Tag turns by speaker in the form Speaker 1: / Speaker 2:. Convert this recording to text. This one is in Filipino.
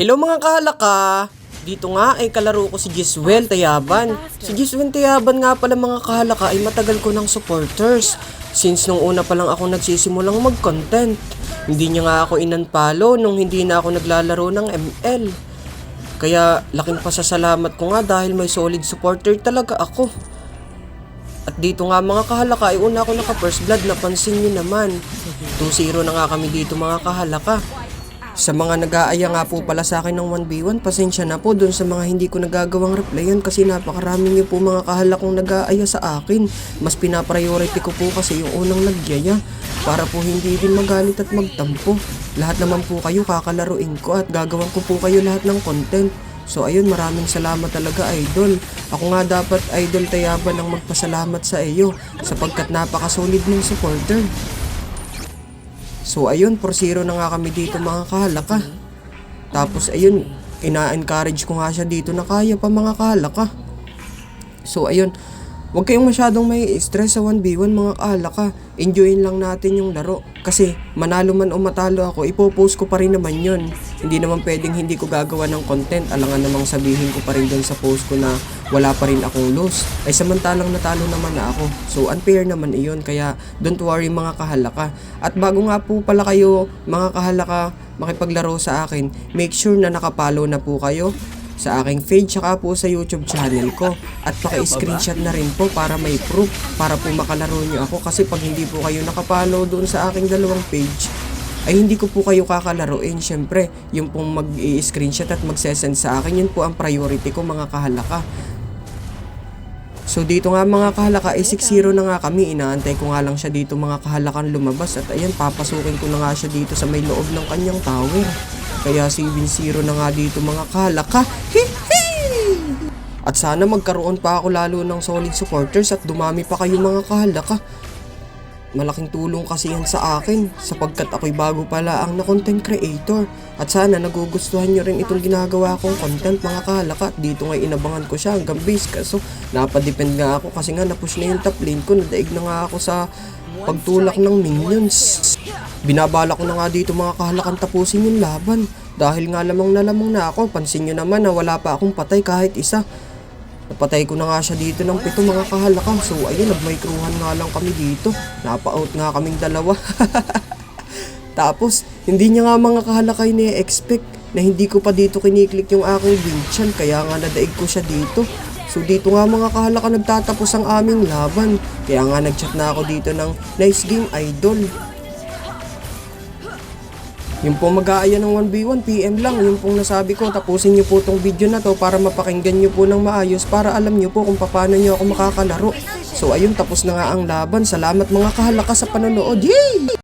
Speaker 1: Hello mga kahalaka! Dito nga ay kalaro ko si Giswell Tayaban. Si Giswell Tayaban nga pala mga kahalaka ay matagal ko ng supporters. Since nung una pa lang ako nagsisimulang mag-content. Hindi niya nga ako in-unfollow nung hindi na ako naglalaro ng ML. Kaya laking pasasalamat ko nga dahil may solid supporter talaga ako. At dito nga mga kahalaka ay una ako naka first blood, napansin niyo naman. 2-0 na nga kami dito mga kahalaka. Sa mga nag-aaya nga po pala sa akin ng 1v1, pasensya na po dun sa mga hindi ko nagagawang replyan kasi napakarami niyo po mga kahalakong nag-aaya sa akin. Mas pinapriority ko po kasi yung unang nagyaya para po hindi din magalit at magtampo. Lahat naman po kayo kakalaruin ko at gagawin ko po kayo lahat ng content. So ayun, maraming salamat talaga idol. Ako nga dapat idol Tayaban ang magpasalamat sa iyo sapagkat napakasolid mong supporter. So ayun, 4-0 na nga kami dito mga kahalaka. Tapos ayun, ina-encourage ko nga siya dito na kaya pa mga kahalaka. So ayun, huwag kayong masyadong may stress sa 1v1 mga kahalaka. Enjoyin lang natin yung laro. Kasi manalo man o matalo ako, ipopost ko pa rin naman yun. Hindi naman pwedeng hindi ko gagawa ng content. Alangan namang sabihin ko pa rin dun sa post ko na wala pa rin akong loss. Ay samantalang natalo naman na ako. So unfair naman iyon. Kaya don't worry mga kahalaka. At bago nga po pala kayo mga kahalaka makipaglaro sa akin, make sure na nakapollow na po kayo sa aking page tsaka po sa YouTube channel ko. At paki-screenshot na rin po para may proof para po makalaro nyo ako. Kasi pag hindi po kayo nakapollow doon sa aking dalawang page, ay hindi ko po kayo kakalaruin. Syempre, yung pong mag-i-screenshot at magsesend sa akin, yun po ang priority ko mga kahalaka. So dito nga mga kahalaka ay 6-0 na nga kami. Inaantay ko nga lang siya dito mga kahalakan lumabas. At ayan, papasukin ko na nga siya dito sa may loob ng kanyang tower. Kaya 7-0 na nga dito mga kahalaka. At sana magkaroon pa ako lalo ng solid supporters at dumami pa kayo mga kahalaka. Malaking tulong kasi yan sa akin sapagkat ako'y bago pala ang na content creator. At sana nagugustuhan nyo rin itong ginagawa kong content mga kahalaka. At dito nga inabangan ko siya hanggang base. Kaso napadepend nga ako kasi nga napush na yung top lane ko. Nadaig na nga ako sa pagtulak ng minions. Binabala ko na nga dito mga kahalakan tapusin yung laban. Dahil nga lamang na ako. Pansin nyo naman na wala pa akong patay kahit isa. Napatay ko na nga siya dito ng 7 mga kahalaka. So ayun, nagmaykruhan nga lang kami dito. Napa-out nga kaming dalawa. Tapos hindi niya nga mga kahalaka ini-expect na hindi ko pa dito kiniklik yung aking Vinchan. Kaya nga nadaig ko siya dito. So dito nga mga kahalaka nagtatapos ang aming laban. Kaya nga nagchat na ako dito ng nice game idol. Yung pong mag-aaya ng 1v1 PM lang, yung pong nasabi ko, tapusin nyo po tong video na to para mapakinggan nyo po ng maayos para alam nyo po kung paano nyo ako makakalaro. So ayun, tapos na nga ang laban. Salamat mga kahalaka sa panonood. Yay!